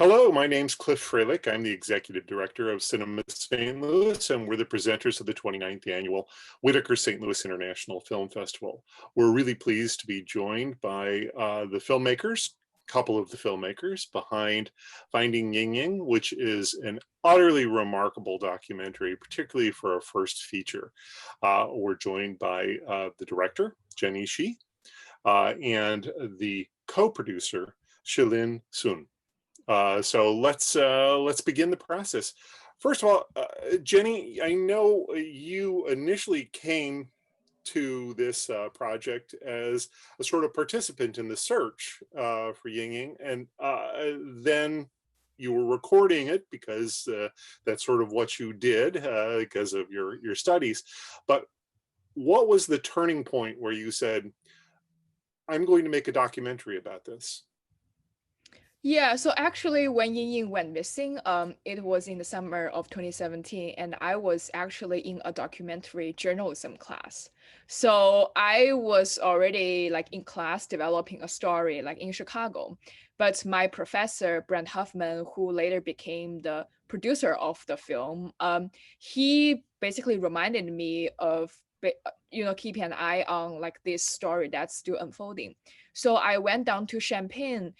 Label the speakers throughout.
Speaker 1: Hello, my name's Cliff Freilich. I'm the Executive Director of Cinema St. Louis, and we're the presenters of the 29th Annual Whitaker St. Louis International Film Festival. We're really pleased to be joined by a couple of the filmmakers behind Finding Yingying, which is an utterly remarkable documentary, particularly for our first feature. We're joined by the director, Jenny Shi, and the co-producer, Shilin Sun. So let's begin the process. First of all, Jenny, I know you initially came to this project as a sort of participant in the search for Yingying, and then you were recording it because that's sort of what you did because of your studies. But what was the turning point where you said, "I'm going to make a documentary about this"?
Speaker 2: Yeah, so actually when Yingying went missing, it was in the summer of 2017, and I was actually in a documentary journalism class. So I was already like in class developing a story like in Chicago. But my professor, Brent Huffman, who later became the producer of the film, he basically reminded me of keeping an eye on like this story that's still unfolding. So I went down to Champaign.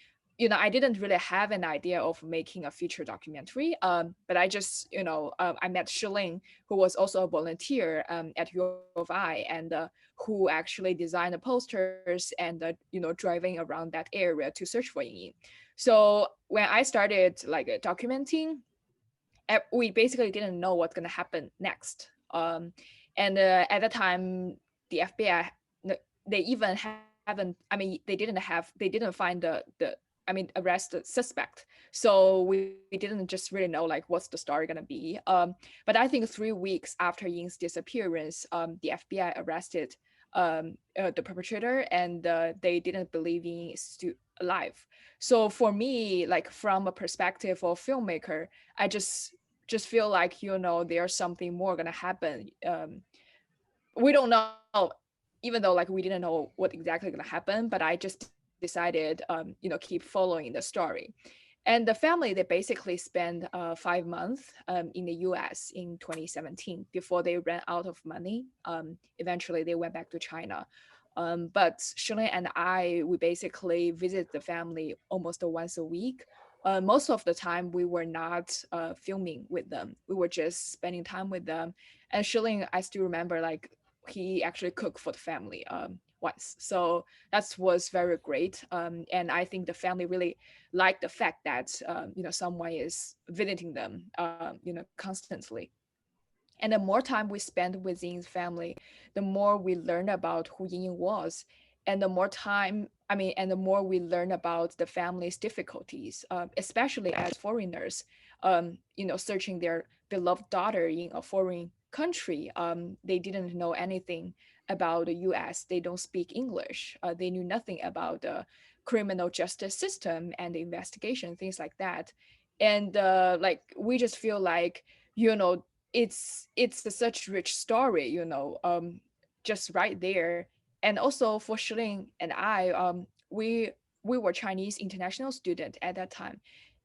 Speaker 2: I didn't really have an idea of making a feature documentary, but I just, I met Shilin, who was also a volunteer at U of I, and who actually designed the posters and, driving around that area to search for Yingying. So when I started like documenting, we basically didn't know what's going to happen next. And at the time, the FBI, they even haven't, they didn't find arrest the suspect. So we didn't just really know like what's the story gonna be. But I think 3 weeks after Ying's disappearance, the FBI arrested the perpetrator, and they didn't believe Ying is still alive. So for me, like from a perspective of filmmaker, I just feel like there's something more gonna happen. We don't know, even though like we didn't know what exactly gonna happen, but I just decided keep following the story. And the family, they basically spent 5 months in the US in 2017 before they ran out of money. Eventually they went back to China. But Shirley and I, we basically visit the family almost once a week. Most of the time we were not filming with them. We were just spending time with them. And Shirley, I still remember like he actually cooked for the family once. So that was very great. And I think the family really liked the fact that, someone is visiting them, constantly. And the more time we spend with Ying's family, the more we learn about who Ying was. And the more time, and the more we learn about the family's difficulties, especially as foreigners, searching their beloved daughter in a foreign country. They didn't know anything about the US. They don't speak English. They knew nothing about the criminal justice system and the investigation, things like that. And like we just feel like, it's such rich story, just right there. And also for Shilin and I, we were Chinese international student at that time,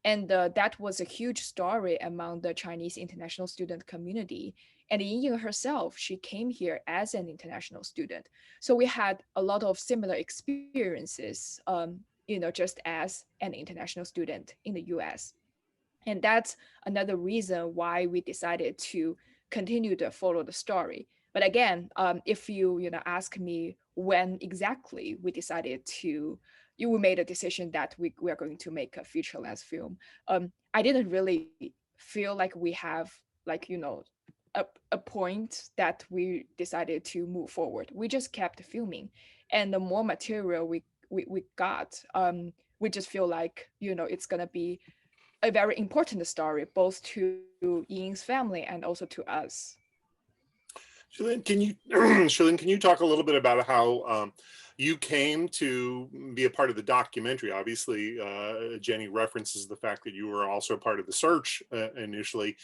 Speaker 2: and that was a huge story among the Chinese international student community. And Ying herself, she came here as an international student, so we had a lot of similar experiences, just as an international student in the US. And that's another reason why we decided to continue to follow the story. But again, if you ask me when exactly we decided to, we made a decision that we are going to make a feature-length film. I didn't really feel like we have like a point that we decided to move forward. We just kept filming, and the more material we got, we just feel like it's gonna be a very important story, both to Ying's family and also to us.
Speaker 1: Shilin, can you Shilin, can you talk a little bit about how you came to be a part of the documentary? Obviously, Jenny references the fact that you were also part of the search initially.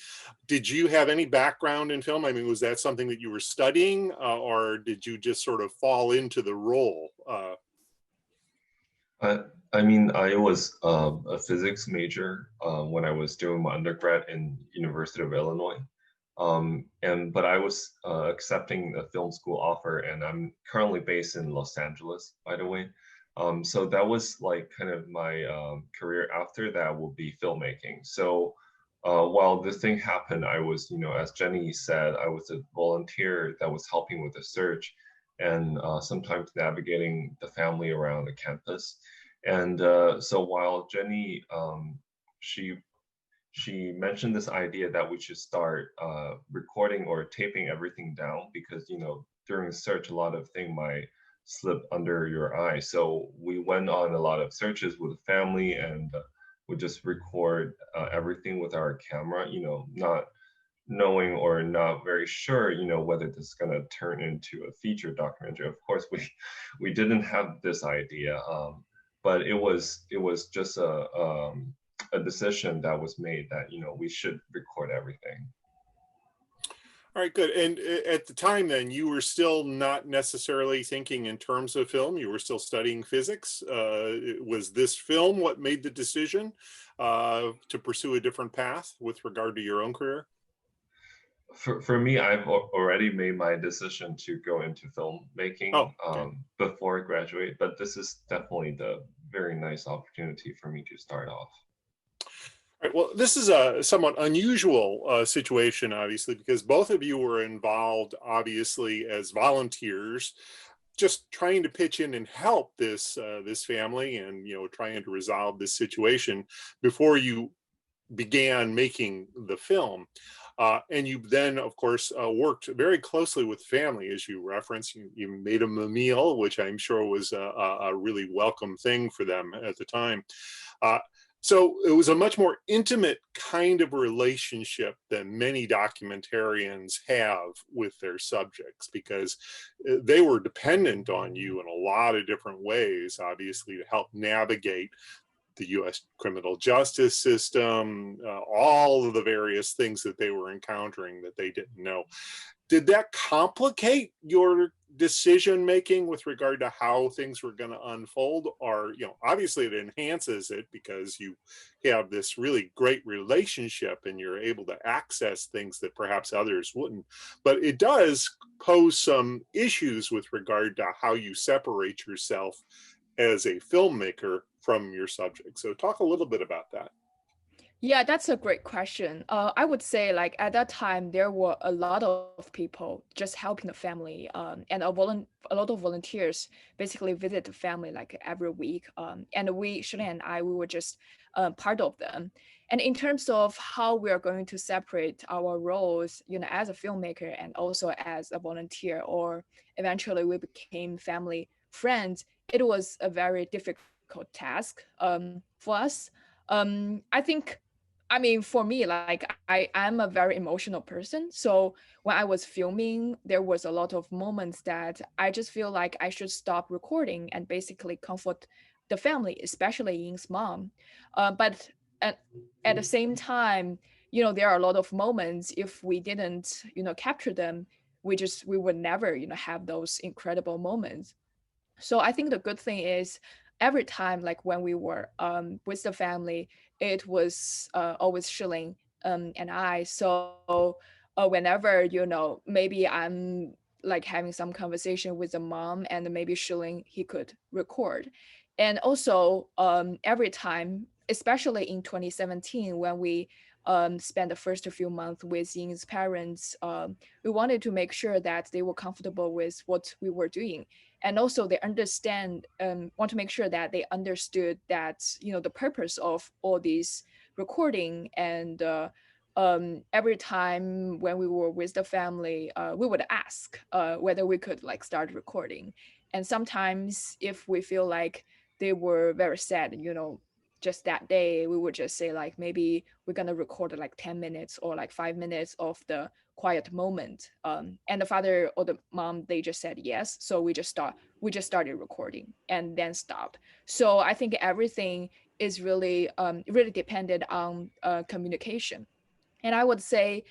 Speaker 1: Did you have any background in film? I mean, was that something that you were studying, or did you just sort of fall into the role?
Speaker 3: I mean, I was a physics major when I was doing my undergrad in University of Illinois. And but I was accepting a film school offer, and I'm currently based in Los Angeles, by the way. So that was like kind of my career after that will be filmmaking. So while this thing happened, I was, as Jenny said, I was a volunteer that was helping with the search and sometimes navigating the family around the campus. And so while Jenny, she she mentioned this idea that we should start recording or taping everything down because during search a lot of things might slip under your eye. So we went on a lot of searches with the family and we just record everything with our camera. Not knowing or not very sure, whether this is going to turn into a feature documentary. Of course, we didn't have this idea, but it was just a decision that was made that we should record everything.
Speaker 1: All right, good. And at the time, then, you were still not necessarily thinking in terms of film. You were still studying physics. Was this film what made the decision to pursue a different path with regard to your own career?
Speaker 3: For me, I've already made my decision to go into filmmaking
Speaker 1: Oh, okay.
Speaker 3: before I graduate, but this is definitely the very nice opportunity for me to start off.
Speaker 1: Right, well, this is a somewhat unusual situation, obviously, because both of you were involved, obviously, as volunteers, just trying to pitch in and help this family, and trying to resolve this situation before you began making the film. And you then, of course, worked very closely with family, as you referenced. You made them a meal, which I'm sure was a really welcome thing for them at the time. Uh, so it was a much more intimate kind of relationship than many documentarians have with their subjects, because they were dependent on you in a lot of different ways, obviously, to help navigate the US criminal justice system, all of the various things that they were encountering that they didn't know. Did that complicate your decision making with regard to how things were going to unfold? Or, obviously it enhances it because you have this really great relationship and you're able to access things that perhaps others wouldn't. But it does pose some issues with regard to how you separate yourself as a filmmaker from your subject. So talk a little bit about that.
Speaker 2: Yeah, that's a great question. I would say like at that time there were a lot of people just helping the family, and a lot of volunteers basically visit the family like every week. And Shirley and I, we were just part of them. And in terms of how we are going to separate our roles, as a filmmaker and also as a volunteer, or eventually we became family friends, it was a very difficult task for us. I mean, for me, like I'm a very emotional person. So when I was filming, there was a lot of moments that I just feel like I should stop recording and basically comfort the family, especially Ying's mom. But at the same time, there are a lot of moments if we didn't, capture them, we would never, have those incredible moments. So I think the good thing is every time, like when we were with the family, it was always Shilling and I. So whenever, maybe I'm like having some conversation with the mom and maybe Shilling, he could record. And also every time, especially in 2017, when we spent the first few months with Ying's parents, we wanted to make sure that they were comfortable with what we were doing, and also they want to make sure that they understood that the purpose of all these recording. And every time when we were with the family, we would ask whether we could like start recording. And sometimes if we feel like they were very sad, just that day, we would just say like maybe we're gonna record like 10 minutes or like 5 minutes of the quiet moment. And the father or the mom, they just said yes. So we just started recording and then stopped. So I think everything is really dependent on communication. And I would say,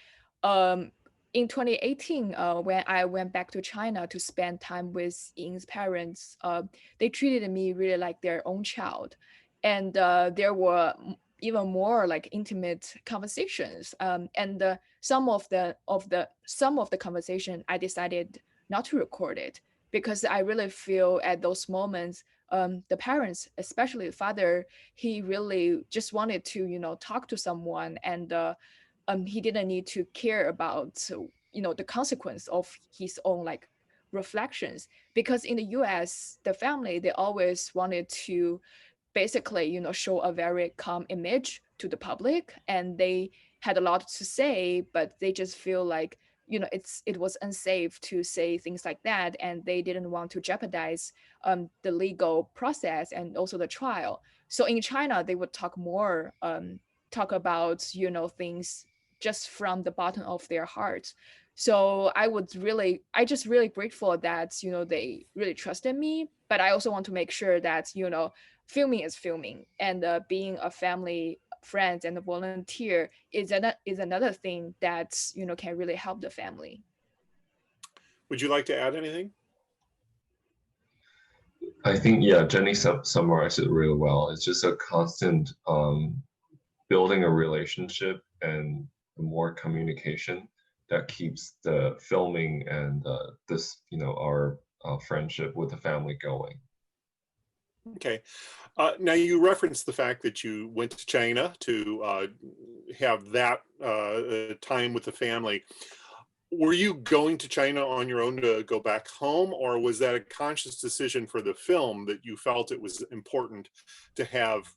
Speaker 2: um, in 2018, when I went back to China to spend time with Ying's parents, they treated me really like their own child, and there were even more like intimate conversations. And some of the conversation I decided not to record it because I really feel at those moments, the parents, especially the father, he really just wanted to talk to someone, and he didn't need to care about the consequence of his own like reflections, because in the US the family, they always wanted to basically show a very calm image to the public, and they had a lot to say, but they just feel like it was unsafe to say things like that, and they didn't want to jeopardize the legal process and also the trial. So in China they would talk more, talk about things just from the bottom of their heart. So I just really grateful that they really trusted me, but I also want to make sure that filming is filming, and being a family friend and a volunteer is another thing that can really help the family.
Speaker 1: Would you like to add anything?
Speaker 3: I think, yeah, Jenny summarized it really well. It's just a constant building a relationship and more communication that keeps the filming and our friendship with the family going.
Speaker 1: Okay. Now you referenced the fact that you went to China to have that time with the family. Were you going to China on your own to go back home, or was that a conscious decision for the film that you felt it was important to have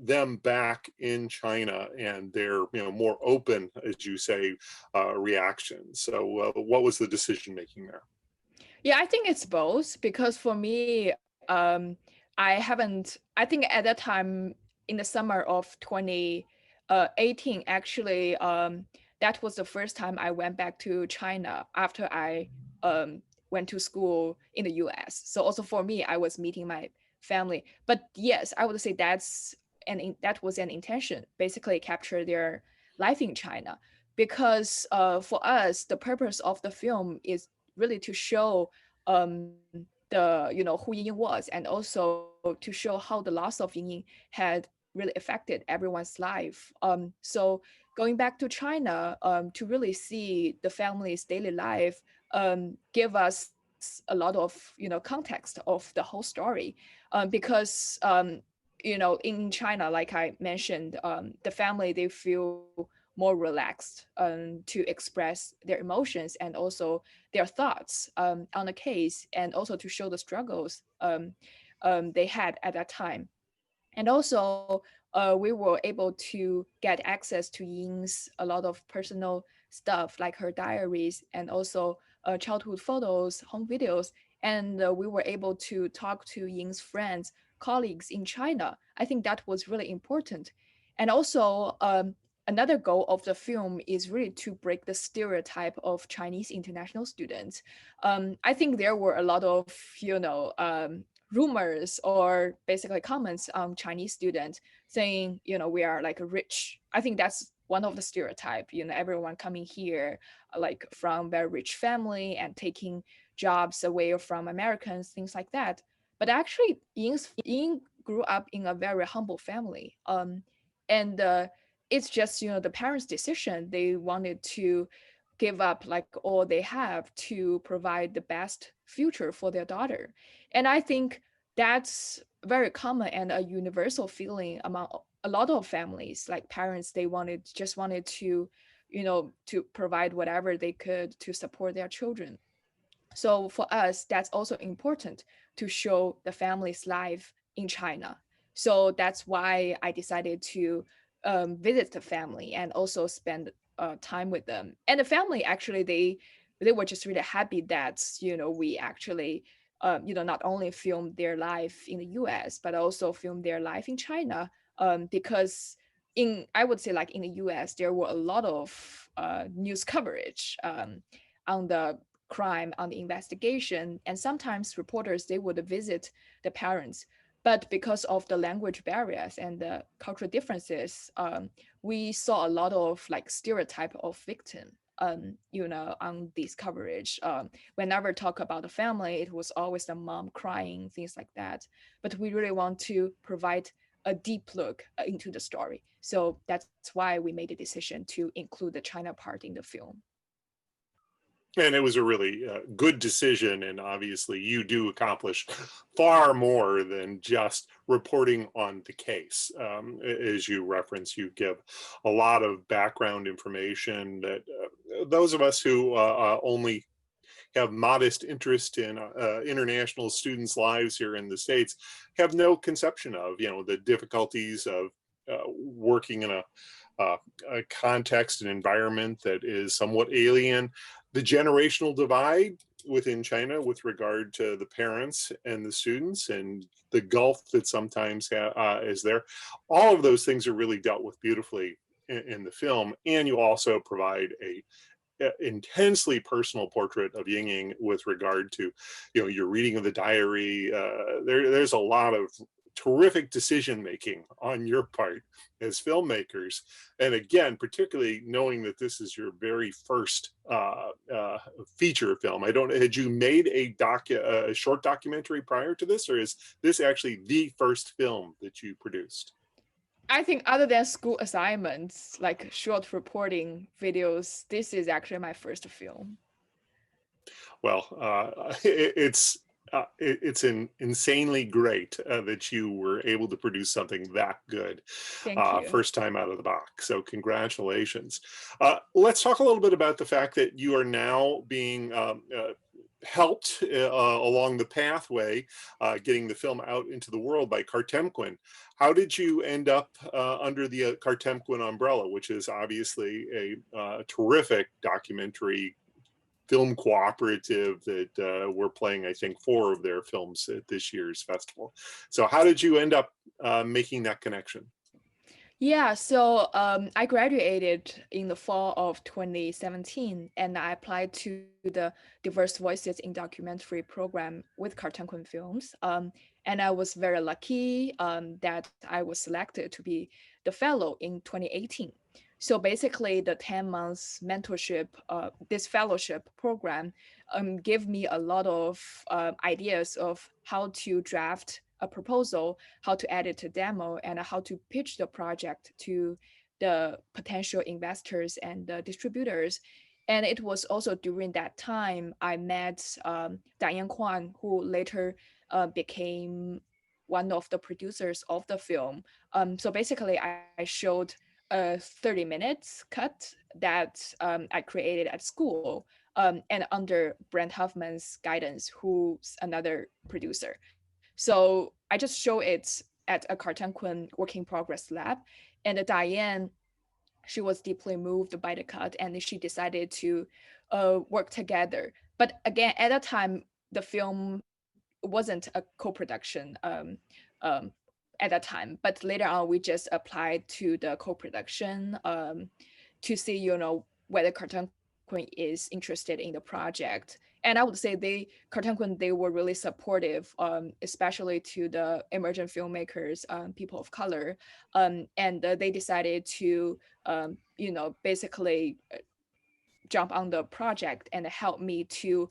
Speaker 1: them back in China and their more open, as you say, reactions? So what was the decision making there?
Speaker 2: Yeah, I think it's both, because for me, I think at that time in the summer of 2018, actually, that was the first time I went back to China after I went to school in the US. So also for me, I was meeting my family. But yes, I would say that was an intention, basically capture their life in China. Because for us, the purpose of the film is really to show the who Yingying was, and also to show how the loss of Yingying had really affected everyone's life. So going back to China, to really see the family's daily life, give us a lot of context of the whole story, because in China, like I mentioned, the family, they feel more relaxed to express their emotions and also their thoughts on the case, and also to show the struggles they had at that time. And also, we were able to get access to Ying's a lot of personal stuff, like her diaries and also childhood photos, home videos. And we were able to talk to Ying's friends, colleagues in China. I think that was really important. And also, another goal of the film is really to break the stereotype of Chinese international students. I think there were a lot of, rumors or basically comments on Chinese students saying, we are like rich. I think that's one of the stereotype, everyone coming here like from very rich family and taking jobs away from Americans, things like that. But actually, Ying grew up in a very humble family. And it's just, the parents' decision. They wanted to give up like all they have to provide the best future for their daughter. And I think that's very common and a universal feeling among a lot of families. Like parents, they wanted to to provide whatever they could to support their children. So for us, that's also important to show the family's life in China. So that's why I decided to visit the family and also spend time with them. And the family, actually, they were just really happy that we actually not only filmed their life in the US but also filmed their life in China, because I would say, like in the US, there were a lot of news coverage on the crime, on the investigation, and sometimes reporters, they would visit the parents. But because of the language barriers and the cultural differences, we saw a lot of like stereotype of victim. on this coverage. Whenever talk about the family, it was always the mom crying, things like that. But we really want to provide a deep look into the story. So that's why we made the decision to include the China part in the film.
Speaker 1: And it was a really good decision. And obviously, you do accomplish far more than just reporting on the case. As you reference, you give a lot of background information that those of us who only have modest interest in international students' lives here in the States have no conception of, the difficulties of working in a context and environment that is somewhat alien, the generational divide within China with regard to the parents and the students, and the gulf that sometimes is there. All of those things are really dealt with beautifully in the film, and you also provide a intensely personal portrait of Yingying with regard to, your reading of the diary. There's a lot of terrific decision making on your part as filmmakers, and again, particularly knowing that this is your very first feature film. Had you made a short documentary prior to this, or is this actually the first film that you produced?
Speaker 2: I think other than school assignments, like short reporting videos, this is actually my first film.
Speaker 1: Well, it's insanely great that you were able to produce something that good
Speaker 2: Thank you.
Speaker 1: first time out of the box. So congratulations. Let's talk a little bit about the fact that you are now being helped along the pathway, getting the film out into the world by Kartemquin. How did you end up under the Kartemquin umbrella, which is obviously a terrific documentary film cooperative that we're playing, I think, 4 of their films at this year's festival. So how did you end up making that connection?
Speaker 2: Yeah, so I graduated in the fall of 2017, and I applied to the Diverse Voices in Documentary program with Kartanquin Films. And I was very lucky that I was selected to be the fellow in 2018. So basically, the 10 months mentorship, this fellowship program, gave me a lot of ideas of how to draft a proposal, how to edit a demo, and how to pitch the project to the potential investors and the distributors. And it was also during that time I met Jiayan, who later became one of the producers of the film. So basically, I showed a 30 minutes cut that I created at school, and under Brent Huffman's guidance, who's another producer. So I just show it at a Kartanquin work in progress lab. And Diane, she was deeply moved by the cut, and she decided to work together. But again, at that time, the film wasn't a co-production at that time. But later on, we just applied to the co-production to see, whether Kartanquin is interested in the project. And I would say Kartanquin, they were really supportive, especially to the emergent filmmakers, people of color. And they decided to, basically jump on the project and help me to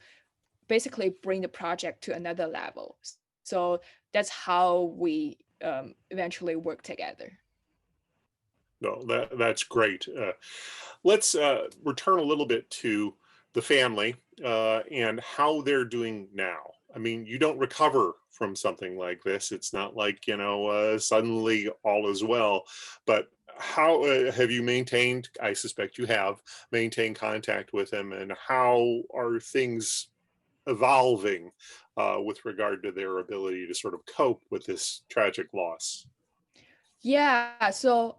Speaker 2: basically bring the project to another level. So that's how we eventually work together.
Speaker 1: No, that's great. Let's return a little bit to the family and how they're doing now. I mean, you don't recover from something like this. It's not like, suddenly all is well. But how have you maintained, I suspect you have, maintained contact with them, and how are things evolving with regard to their ability to sort of cope with this tragic loss?
Speaker 2: Yeah, so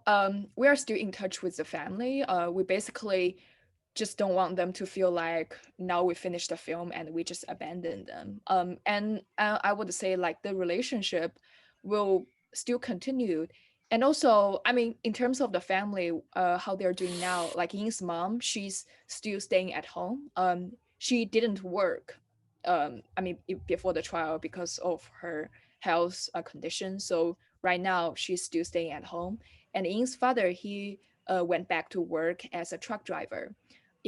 Speaker 2: we are still in touch with the family. We basically just don't want them to feel like now we finished the film and we just abandoned them. And I would say like the relationship will still continue. And also, I mean, in terms of the family, how they're doing now, like Ying's mom, she's still staying at home. She didn't work, before the trial because of her health condition. So right now, she's still staying at home. And Ying's father, he went back to work as a truck driver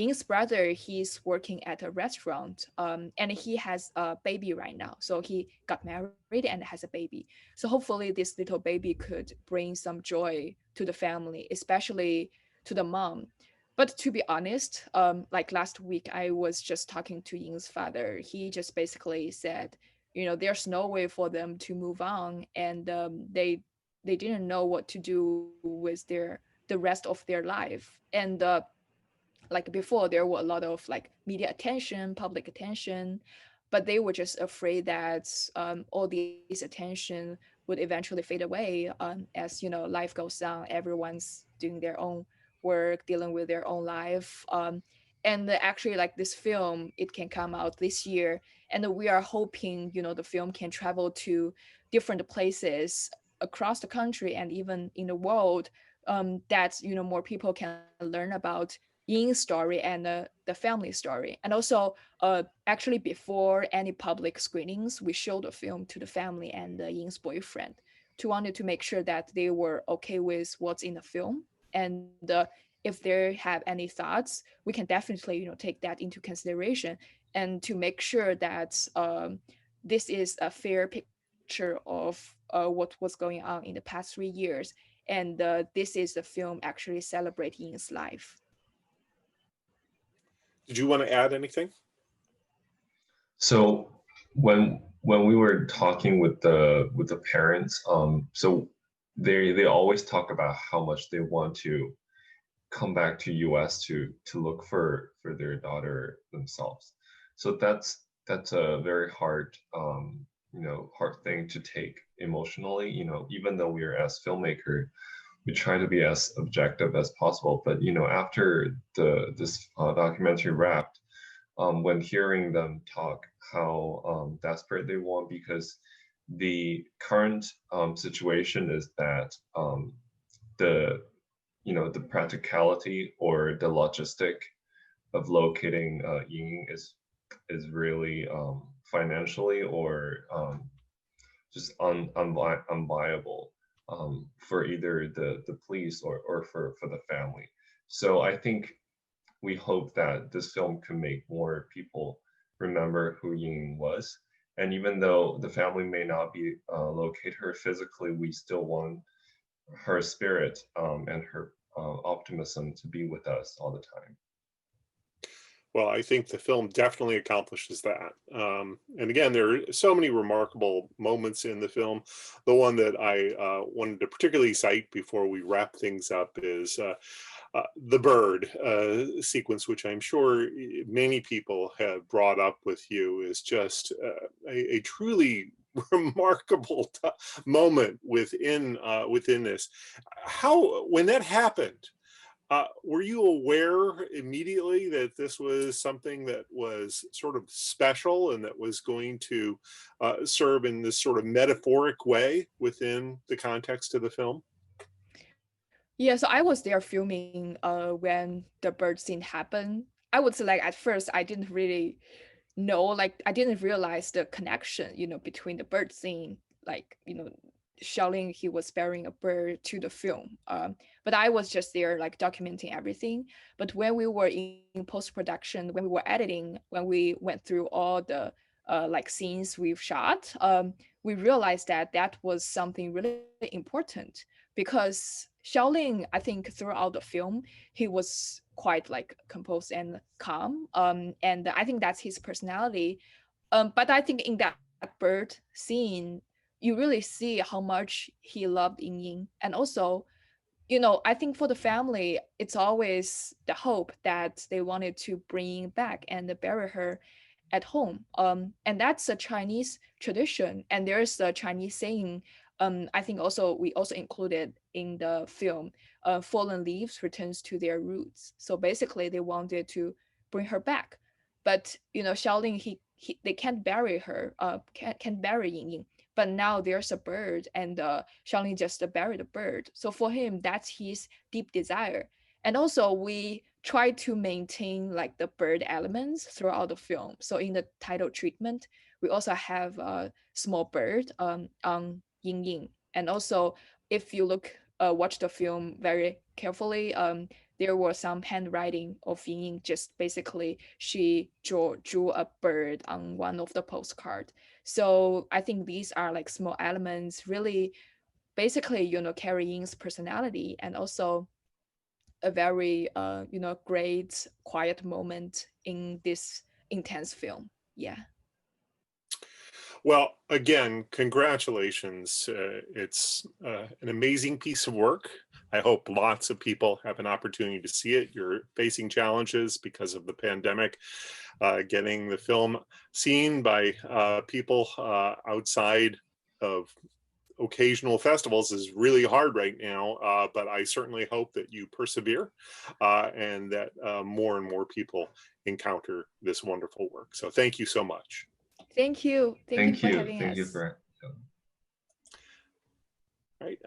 Speaker 2: Ying's brother, he's working at a restaurant, and he has a baby right now. So he got married and has a baby. So hopefully this little baby could bring some joy to the family, especially to the mom. But to be honest, like last week, I was just talking to Ying's father. He just basically said, there's no way for them to move on, and they didn't know what to do with the rest of their life. And like before, there were a lot of like media attention, public attention, but they were just afraid that all these attention would eventually fade away, as life goes on. Everyone's doing their own work, dealing with their own life. And actually, like this film, it can come out this year, and we are hoping the film can travel to different places across the country and even in the world, that more people can learn about Ying's story and the family story. And also, actually, before any public screenings, we showed the film to the family and Ying's boyfriend to wanted to make sure that they were okay with what's in the film. And if they have any thoughts, we can definitely take that into consideration, and to make sure that this is a fair picture of what was going on in the past 3 years. And this is the film actually celebrating his life.
Speaker 1: Did you want to add anything?
Speaker 3: So when we were talking with the parents, so they always talk about how much they want to come back to US to look for their daughter themselves. So that's a very hard hard thing to take emotionally. Even though we are as filmmaker, we try to be as objective as possible. But after this documentary wrapped, when hearing them talk, how desperate they want, because the current situation is that the the practicality or the logistic of locating Ying is really financially or just unviable for either the police or for the family. So I think we hope that this film can make more people remember who Ying was. And even though the family may not be locate her physically, we still want her spirit and her optimism to be with us all the time.
Speaker 1: Well, I think the film definitely accomplishes that. And again, there are so many remarkable moments in the film. The one that I wanted to particularly cite before we wrap things up is the bird sequence, which I'm sure many people have brought up with you, is just a truly remarkable moment within this. How, when that happened, were you aware immediately that this was something that was sort of special and that was going to serve in this sort of metaphoric way within the context of the film?
Speaker 2: Yeah, so I was there filming when the bird scene happened. I would say like at first I didn't really know, like I didn't realize the connection, between the bird scene, like, Xiaoling, he was bearing a bird to the film. But I was just there like documenting everything. But when we were in post-production, when we were editing, when we went through all the like scenes we've shot, we realized that that was something really important, because Xiaoling, I think throughout the film, he was quite like composed and calm. And I think that's his personality. But I think in that bird scene, you really see how much he loved Ying. And also, I think for the family, it's always the hope that they wanted to bring back and bury her at home. And that's a Chinese tradition. And there's a Chinese saying, I think also we also included in the film, fallen leaves returns to their roots. So basically they wanted to bring her back. But Xiaoling, he they can't bury her, can't bury Ying. But now there's a bird, and Xiaoling just buried the bird. So for him, that's his deep desire. And also we try to maintain like the bird elements throughout the film. So in the title treatment, we also have a small bird on Yingying. And also, if you watch the film very carefully, there was some handwriting of Yingying. Just basically, she drew a bird on one of the postcard. So I think these are like small elements, really, basically, carry Ying's personality, and also a very great quiet moment in this intense film. Yeah.
Speaker 1: Well, again, congratulations. It's an amazing piece of work. I hope lots of people have an opportunity to see it. You're facing challenges because of the pandemic. Getting the film seen by people outside of occasional festivals is really hard right now, but I certainly hope that you persevere and that more and more people encounter this wonderful work. So thank you so much.
Speaker 2: Thank you. Thank you for having
Speaker 3: Thank you
Speaker 2: us.
Speaker 3: for.
Speaker 1: All right.